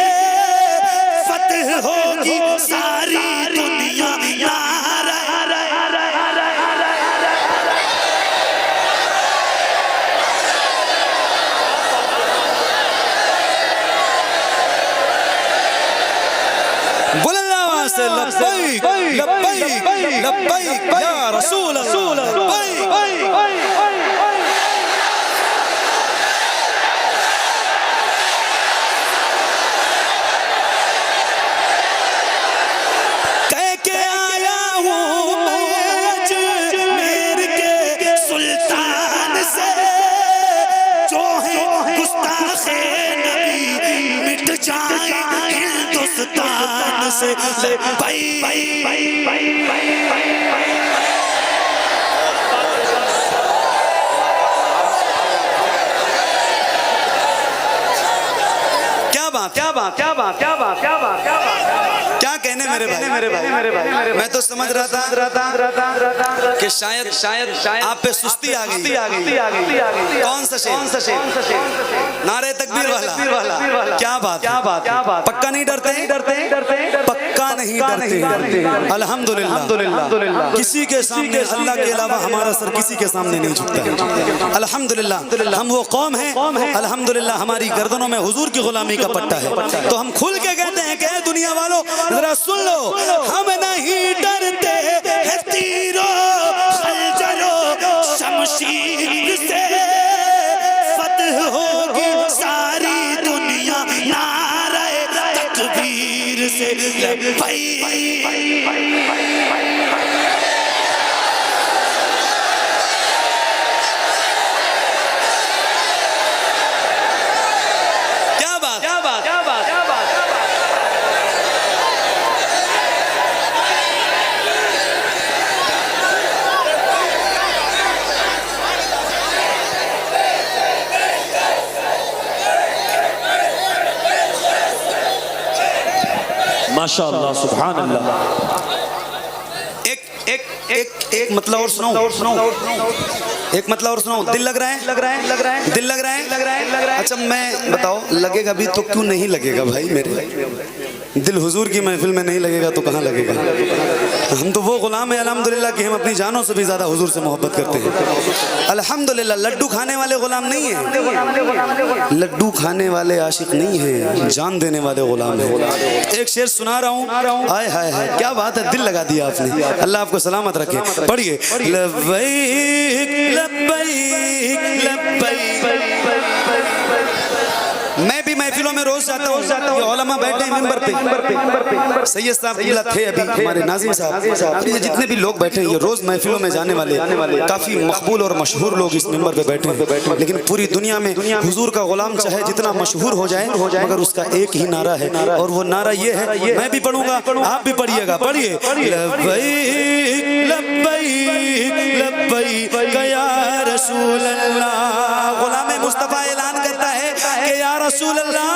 फतह होगी सारी दुनिया। बुलंद आवाज से लब्बैक लब्बैक लब्बैक या रसूल अल्लाह। कह के आया हूँ मैं सुल्तान से क्या कहने मेरे भाई मैं तो समझ रहा था कि शायद आप पे सुस्ती आ गई। कौन सा शेर? नारे तकबीर वाला। क्या बात पक्का नहीं डरते पक्का नहीं डरते। अल्हम्दुलिल्लाह किसी के सामने अल्लाह के अलावा हमारा सर किसी के सामने नहीं झुकता है। अल्हम्दुलिल्लाह हम वो कौम है अल्हम्दुलिल्लाह हमारी गर्दनों में हुजूर की गुलामी का पट्टा है। तो हम खुल के कहते हैं कि दुनिया वालों जरा सुन लो, हम नहीं डरते हैं तीरों खंजरों शमशीर से, फतह होगी सारी दुनिया नारे तकबीर से। माशाअल्लाह सुभान अल्लाह। एक मतलब और सुनाऊं एक मतलब और सुनाऊं। दिल लग रहा है। अच्छा मैं बताओ लगेगा भी तो क्यों नहीं लगेगा भाई मेरे? दिल हुजूर की महफिल में नहीं लगेगा तो कहाँ लगेगा? हम तो वो गुलाम है अल्हम्दुलिल्लाह कि हम अपनी जानों से भी ज्यादा हुजूर से मोहब्बत करते हैं अल्हम्दुलिल्लाह। लड्डू खाने वाले गुलाम नहीं है, लड्डू खाने वाले आशिक नहीं है, जान देने वाले गुलाम है। एक शेर सुना रहा हूँ। हाय हाय हाय क्या बात है, दिल लगा दिया आपने। अल्लाह आपको सलामत रखे। पढ़िए लब्बैक लब्बैक लब्बैक। मैं भी महफिलों में रोज जाता हूँ, ये उलमा बैठे हैं मिंबर पे। सैयद साहब किबला थे अभी, हमारे नाज़िम साहब, ये जितने भी लोग बैठे हैं ये रोज महफिलों में जाने वाले काफी मकबूल और मशहूर लोग इस मिंबर पे बैठे हैं। लेकिन पूरी दुनिया में हुजूर का गुलाम चाहे जितना मशहूर हो जाए मगर उसका एक ही नारा है और वो नारा ये है, मैं भी पढ़ूंगा आप भी पढ़िएगा। पढ़िए लब्बैक लब्बैक लब्बैक या रसूल अल्लाह। गुलाम मुस्तफा ऐलान करता है कि या रसूल अल्लाह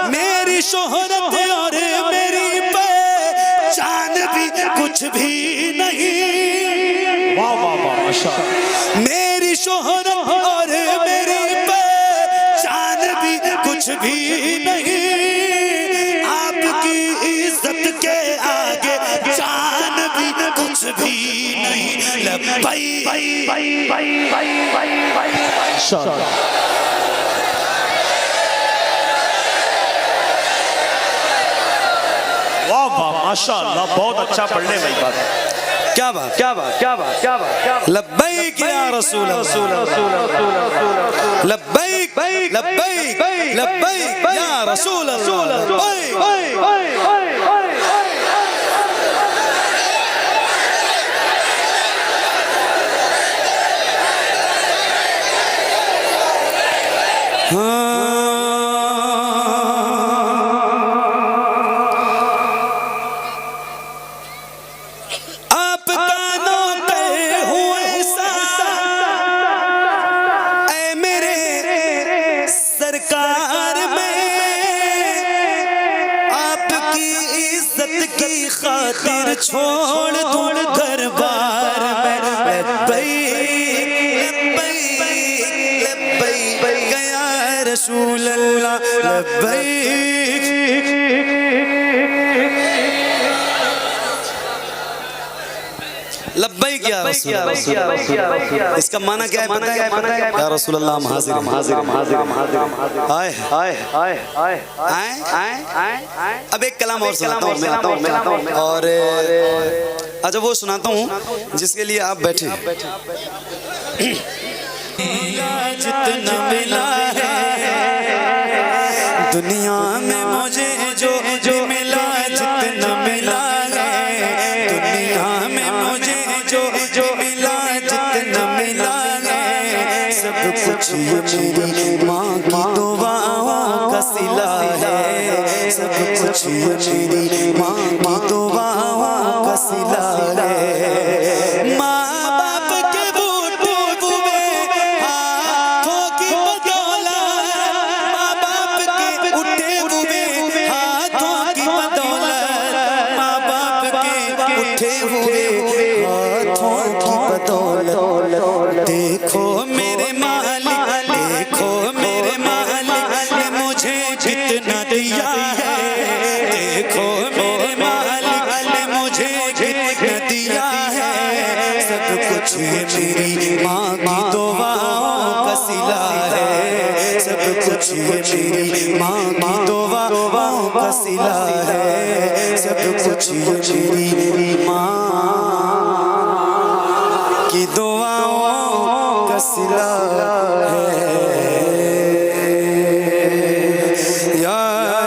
मेरी शोहरत और मेरी पहचान भी कुछ भी नहीं। वाह वाह वाह माशाअल्लाह। मेरी शोहरत और मेरी पहचान भी कुछ भी नहीं, आपकी इज्जत के आगे जान भी कुछ भी नहीं। लब्बैक माशाअल्लाह। वाह वाह माशाअल्लाह बहुत अच्छा पढ़ने वाली बात है। क्या बात लब्बैक या रसूल लब्बैक लब्बैक लब्बैक या रसूल खातिर छोड़ दूं घर बार में। लब्बैक लब्बैक लब्बैक या रसूल अल्लाह लब्बैक। लब्बैक या रसूल अल्लाह। इसका माना क्या है पता है? या रसूल अल्लाह हम हाजिर आए। अब एक कलाम और सुनाता हूँ मैं और अच्छा वो सुनाता हूँ जिसके लिए आप बैठे। जितना मिला है दुनिया में मुझे जो जो मिला, जितना मिला है दुनिया में मुझे जो जो मिला, जितना मिला है सब कुछ ये मेरी माँ की दुआओं का सिला है। सब कुछ कुछ मेरी माँ की दुआओं का सिला है। माँ बाप के बूटे हुए हाथों की बदौलत, माँ बाप के उठे हुए हाथों की बदौलत, माँ बाप के उठे हुए हाथों की बदौलत। देखो मेरे मालिक, देखो मेरे मालिक ने मुझे कितना दिया है। देखो मेरे मालिक ने मुझे कितना दिया है। सब कुछ मेरी माँ की दुआओं का सिला है। सब कुछ मेरी माँ की दुआओं का सिला है। सब कुछ मेरी माँ की दुआओं का सिला है। या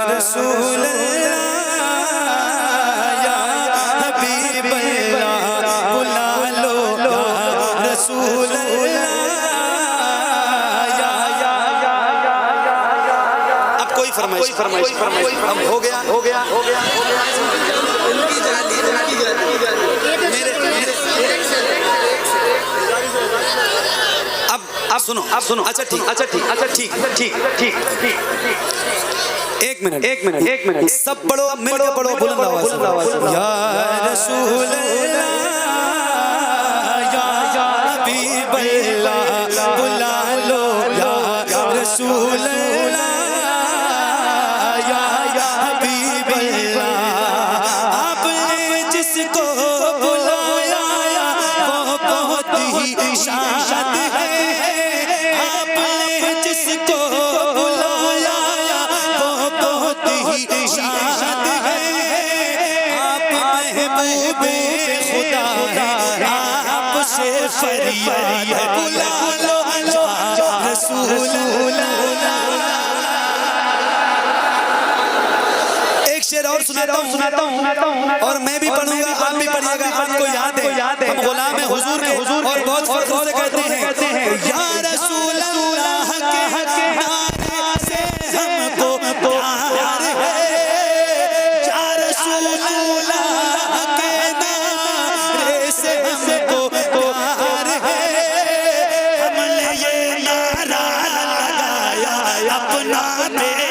रसूल अल्लाह, या हबीब अल्लाह, बुला लो या रसूल अल्लाह। अब कोई फरमाइश अब हो गया। अब सुनो। अच्छा ठीक। एक मिनट सब पढ़ो, मिलकर पढ़ो बुलंद आवाज से। या रसूल अल्लाह, या हबीब अल्लाह, बुला लो या रसूल अल्लाह, या हबीब अल्लाह। आपने जिसको बुलाया वो बहुत ही शाद है। आपने जिसको बुलाया वो बहुत ही शाद है। आप महबूबे खुदा है, आपसे फरियाद है, बुला लो रसूल अल्लाह। एक शेर और सुनाता हूँ और मैं भी पढ़ूंगा, आप भी पढ़िएगा। आपको याद है हम गुलाम है हुजूर के और बहुत फख्र से कहते हैं या रसूल अल्लाह के नारे से हमको प्यार है। या रसूल अल्लाह के नारे से हमको प्यार है। हमने ये नारा लगाया अपना बेड़ा।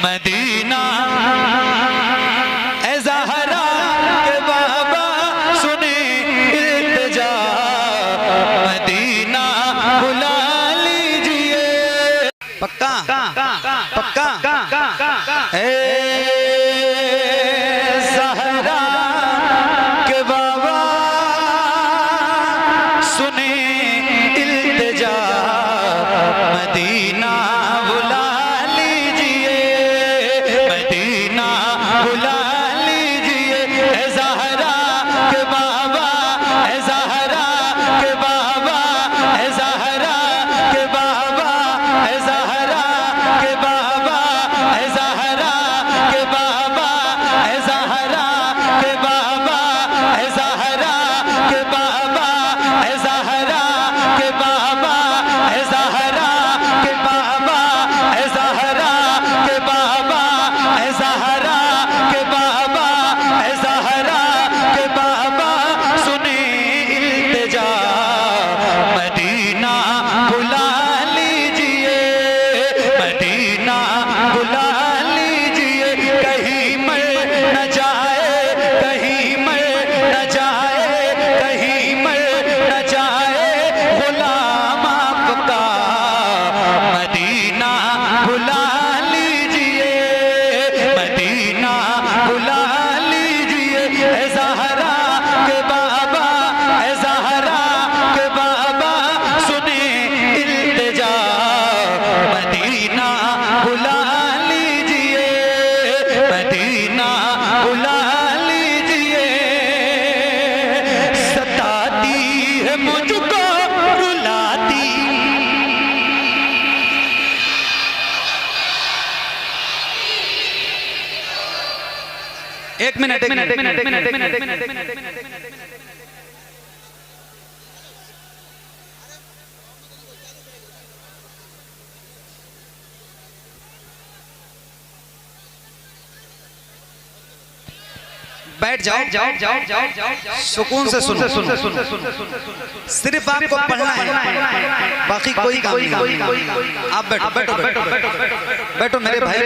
मदीना ए ज़हरा के बाबा सुने इल्तिजा, मदीना बुला लीजिए। पक्का ए ज़हरा के बाबा सुने इल्तिजा, मदीना बुला लीजिए, मदीना बुला लीजिए। ए ज़हरा के बाबा, ए ज़हरा के बाबा, ए ज़हरा के बाबा, ए ज़हरा के बाबा एक मिनट बैठ जाओ, सुकून से सुनो। सिर्फ आपको पढ़ना है, बाकी कोई काम नहीं। आप बैठो बैठो बैठो बैठो मेरे भाई,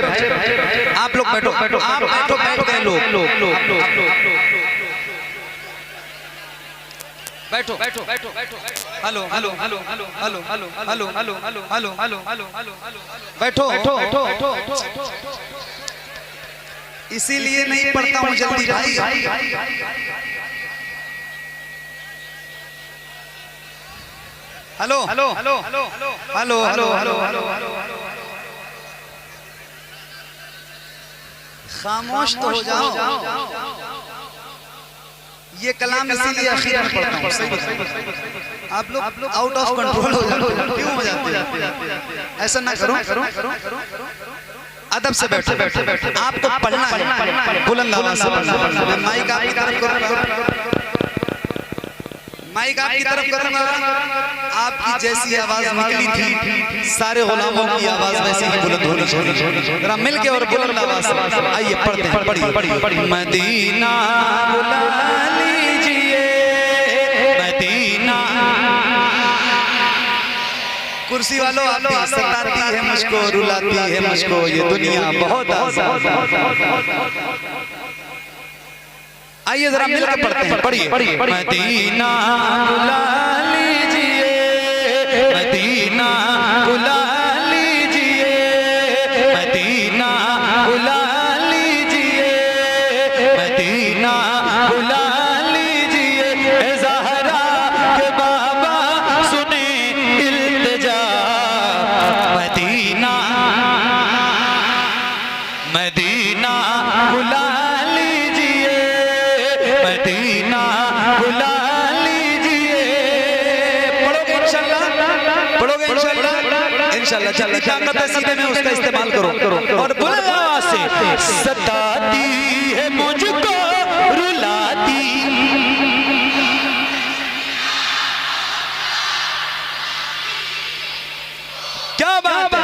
आप लोग बैठो, आप बैठो, बैठ गए लोग, बैठो बैठो बैठो बैठो। Hello hello hello hello hello hello hello hello hello hello hello hello बैठो बैठो। इसीलिए नहीं पढ़ता हूं जल्दी भाई। Hello hello hello hello hello hello hello hello खामोश तो हो जाओ। ये कलाम इसीलिए आखिर में पढ़ता हूं। आप लोग आउट ऑफ कंट्रोल हो जाते हैं, क्यों हो जाते हैं? ऐसा ना करो, अदब से बैठो। आपको पढ़ना है, बुलंद आवाज से पढ़ना है। मैं माइक आपकी तरफ करूंगा, माइक आपकी तरफ करूंगा। आपकी जैसी आवाज निकली थी, सारे गुलामों की आवाज वैसी ही बुलंद होनी चाहिए। जरा मिलके और बुलंद आवाज से आइए पढ़ते हैं। पढ़िए। मदीना बुला लीजिए, मदीना। कुर्सी वालों आप भी, सताती है मुझको, रुलाती है मुझको ये दुनिया बहुत आसान। आइए जरा मिलकर पढ़ते हैं। पढ़िए। मदीना बुला लीजिए, मदीना बुला लीजिए, मदीना बुला लीजिए, मदीना बुला लीजिए। ज़हरा के बाबा सुने इल्तिजा, मदीना मदीना बुला लीजिए, मदीना बुला लीजिए। पढ़ोगे इंशाल्लाह, पढ़ोगे इंशाल्लाह, इंशाल्लाह। जितनी ताकत है सीने में उसका इस्तेमाल करो और बुलंद आवाज से। सताती है मुझको, रुलाती। क्या बात है,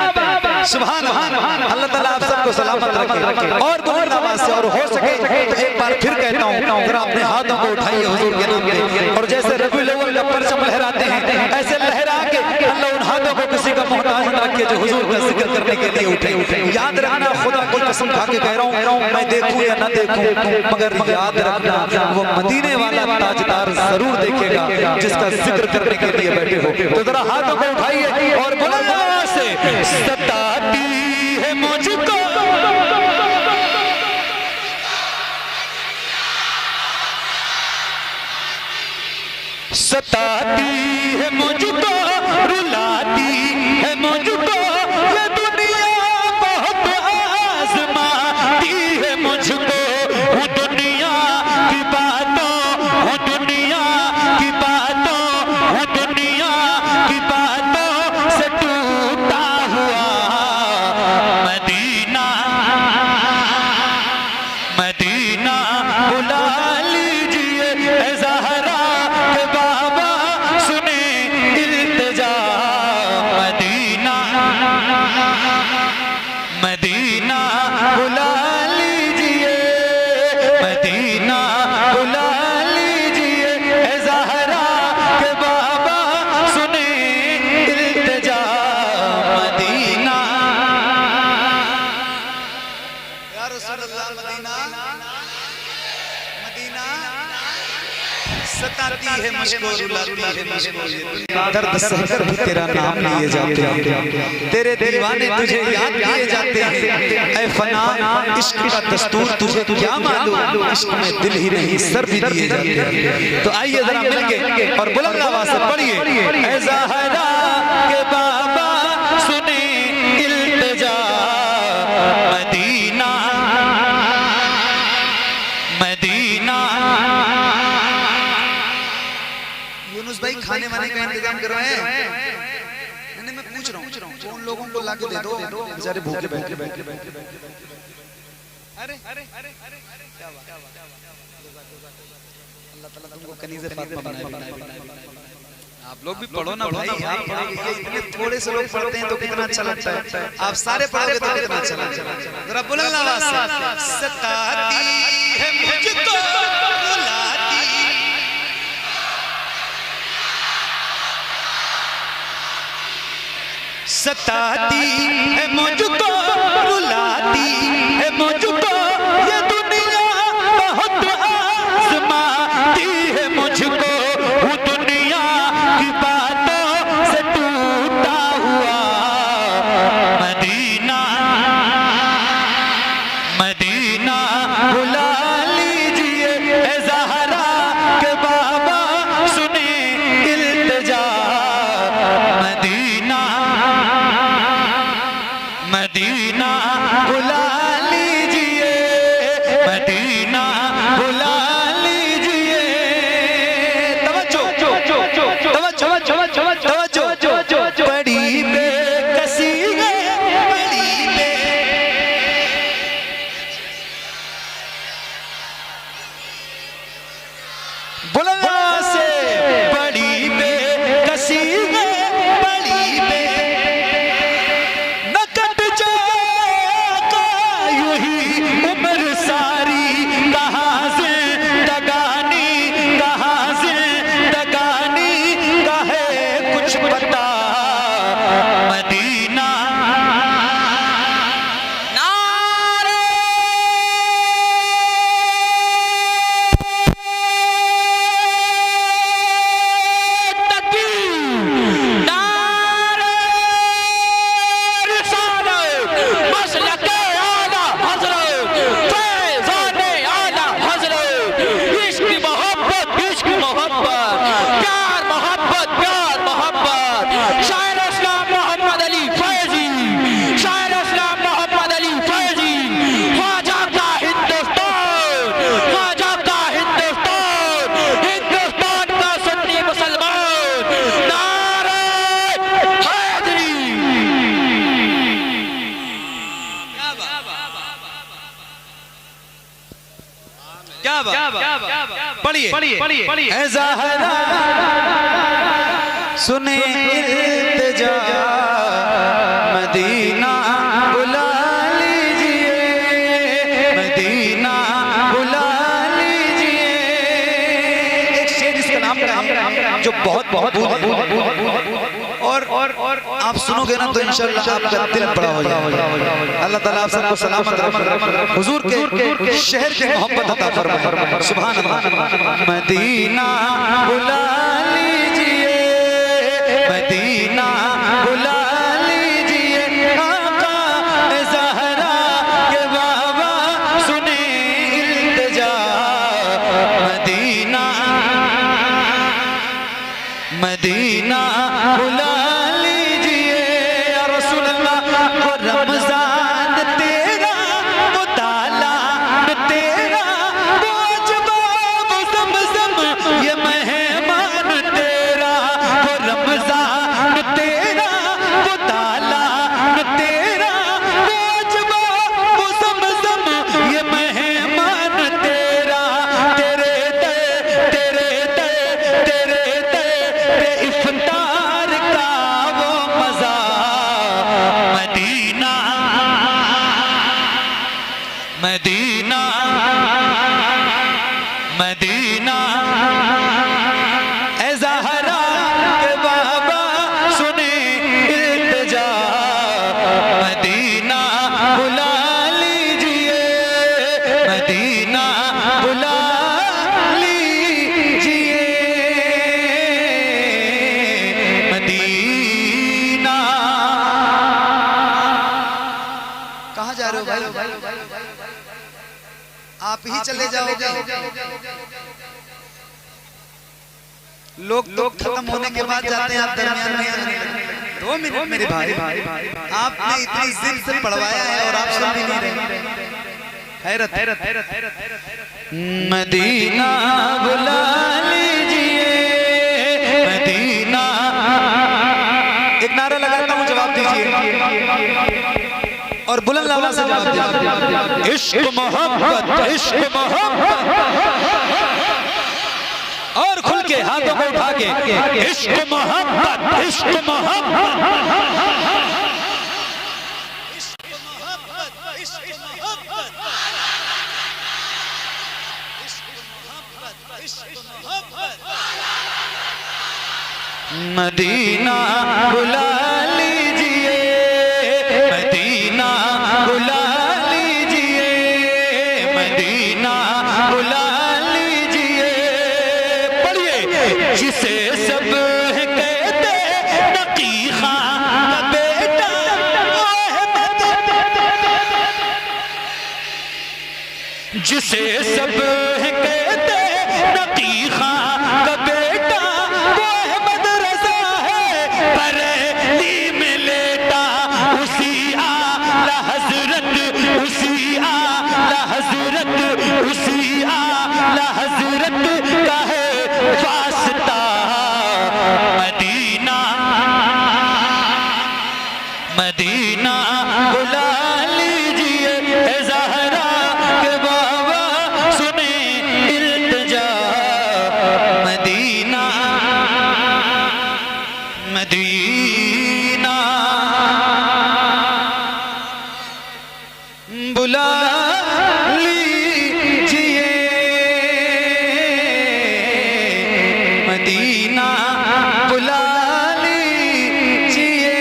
सुभान अल्लाह। अल्लाह ताला आप सबको सलामत रखे और बुलंद आवाज से। और हो सके तो एक बार फिर कहता हूँ, जरा अपने हाथों को उठाइए हुजूर के नाम पे, और जैसे रबीउल अव्वल का परचम लहराते हैं ऐसे लहरा के अल्लाह उन हाथों को किसी का मोहताज न रखे जो हुजूर का जिक्र करने के लिए उठे। याद रखना, खुदा की कसम खा के कह रहा हूँ, मैं देखूं या ना देखूं, मगर याद रखना वो मदीने वाला ताजदार जरूर देखेगा जिसका जिक्र करने के लिए बैठे हो। तो जरा हाथों को उठाइए और बुलंद आवाज से। सताती है मुझको, सताती है मुझको, रुलाती है मुझको ये दुनिया, बहुत आजमाती है मुझको। वो दुनिया की बातों, वो दुनिया की बातों, वो दुनिया की बातों से टूटा हुआ मदीना, मदीना बुला लीजिए। ज़हरा के बाबा सुने इल्तिजा, मदीना मदीना बुला लीजिए, मदीना बुला लीजिए। ज़हरा के बाबा सुने इल्तिजा, मदीना। या रसूल अल्लाह, मदीना मदीना। सताती है मुझको, रुलाती है मुझको ये दुनिया, दर्द सहकर भी तेरा नाम लिए जाते हैं, तेरे दीवाने तुझे याद किए जाते हैं। ऐ फना इश्क का दस्तूर तुझे क्या मालूम, इश्क में दिल ही नहीं सर भी दिए जाते हैं। तो आइए जरा मिलके और बुलंद आवाज से पढ़िए। ऐ ज़हरा के बाबा सुने इल्तिजा, मदीना मदीना। यूनुस भाई खाने वाने का इंतजाम करवाए? नहीं, मैं पूछ रहा हूँ, उन लोगों को लाके दे दो, बेचारे भूखे बैठे। अरे अल्लाह ताला तुमको कनीज़े फातिमा बनाए। आप लोग भी पढ़ो ना भाई, आप पढ़ोगे, इतने थोड़े से लोग पढ़ते हैं तो कितना अच्छा लगता है, आप सारे पढ़ोगे तो कितना अच्छा लगता है। जरा बुलंद आवाज से, सताती है मुझको रुलाती, सताती है मुझको रुलाती है मुझको ये दुनिया बहुत आज़माती है मुझको, वो दुनिया की बातों से टूटा हुआ मदीना, मदीना बुला लीजिए ए ज़हरा के बाबा सुने इल्तिजा, मदीना, मदीना बुला लीजिए, मदीना बुला लीजिए। तवज्जो बड़ी बेकसी है, बड़ी बुलंद आवाज से, बड़ी बेकसी है, बड़ी बे नकट जाएगा यूं ही उम्र सारी, कहाँ से दगानी, कहाँ से दगानी का है कुछ पता, मदीना, नारे तकबीर, नारे रिसालत, मसलके आला हज़रत, फैज़ाने आला हज़रत, इश्क मोहब्बत, इश्क मोहब्बत, प्यार मोहब्बत, प्यार मोहब्बत, शायर इस्लाम मोहम्मद अली फैज़ी, शायर इस्लाम मोहम्मद अली फैज़ी, ख्वाजा का हिंदुस्तान, ख्वाजा का हिंदुस्तान, हिंदुस्तान का सुन्नी मुसलमान, नारे हैदरी। क्या बात, पढ़िए, ऐ ज़हरा सुने इल्तिजा, मदीना बुला लीजिए, मदीना बुला लीजिए। एक शेर इसका नाम जो बहुत और आप सुनोगे ना तो इंशाअल्लाह आपका दिल बड़ा हो जाएगा। अल्लाह ताला आप सबको सलामत रखे, हुजूर के शहर की मोहब्बत अता फरमाए, सुभान अल्लाह। मदीना बुला लीजिए, मदीना बुला लीजिए, आका ए ज़हरा के बाबा सुने इल्तिजा, मदीना, मदीना बुला लीजिए या रसूल अल्लाह। वो रमज़ान तेरा, वो तालाब तेरा, वो अजबा, वो ज़मज़म, ये मेहमान तेरा, वो रमज़ान तेरा, वो तालाब तेरा, वो अजबा, वो ज़मज़म, ये मेहमान तेरा, तेरे इफ्तार का वो मजा, मदीना, मदीना, मदीना, ऐ ज़हरा के बाबा सुने इल्तिजा, मदीना बुला लीजिए, मदीना बुला लीजिए, मदीना। कहाँ जा रहे हो भाई? आप ही चले जाओगे? लोग खत्म होने के बाद जाते हैं, आप दरमियान में आने लगते। 2 मिनट मेरे भाई, आपने इतनी जिद से पढ़वाया है और आप सुन भी नहीं रहे। हैरत। मदीना बुला लीजिए, मदीना। एक नारा लगाता हूँ, जवाब दीजिए। और बुलंद आवाज से जवाब दीजिए। इश्क मोहब्बत, इश्क मोहब्बत, और खुल के हाथों को उठा के इश्क मोहब्बत, इश्क मोहब्बत, मदीना बुला लीजिए, मदीना बुला लीजिए, मदीना बुला लीजिए। पढ़िए, जिसे सब कहते नकी खां का बेटा अहमद, जिसे सब कहते नकी खां का बेटा अहमद रजा है, बरेली में लेटा उसी आला हजरत, उसी आला हजरत, उसी आला हजरत का है वास्ता। मदीना, मदीना बुला लीजिए, ए ज़हरा के बाबा सुने इल्तिजा। मदीना, मदीना बुला लीजिए, मदीना बुला लीजिए।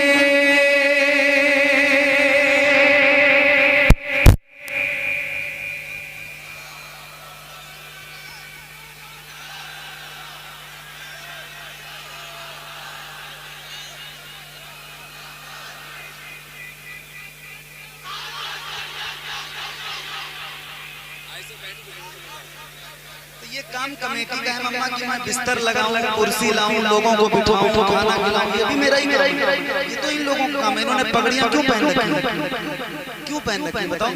तो ये काम कमेटी का है मम्मा कि मैं बिस्तर लगाऊं, कुर्सी लाऊं, लोगों को बिठाऊं, खाना खिलाऊं, ये भी मेरा ही ये तो इन लोगों का काम है। इन्होंने पगड़ियां क्यों पहन रखी हैं? क्यों पहन रखी हैं बताओ?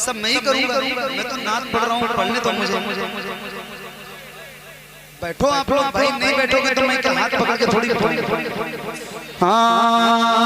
सब मैं ही करूंगा, मैं तो नाच पढ़ रहा हूँ, पढ़ने तो मुझे। बैठो आप लोग, भाई नहीं बैठोगे तो मैं क्या हाथ पकड़ के थोड़ी हाँ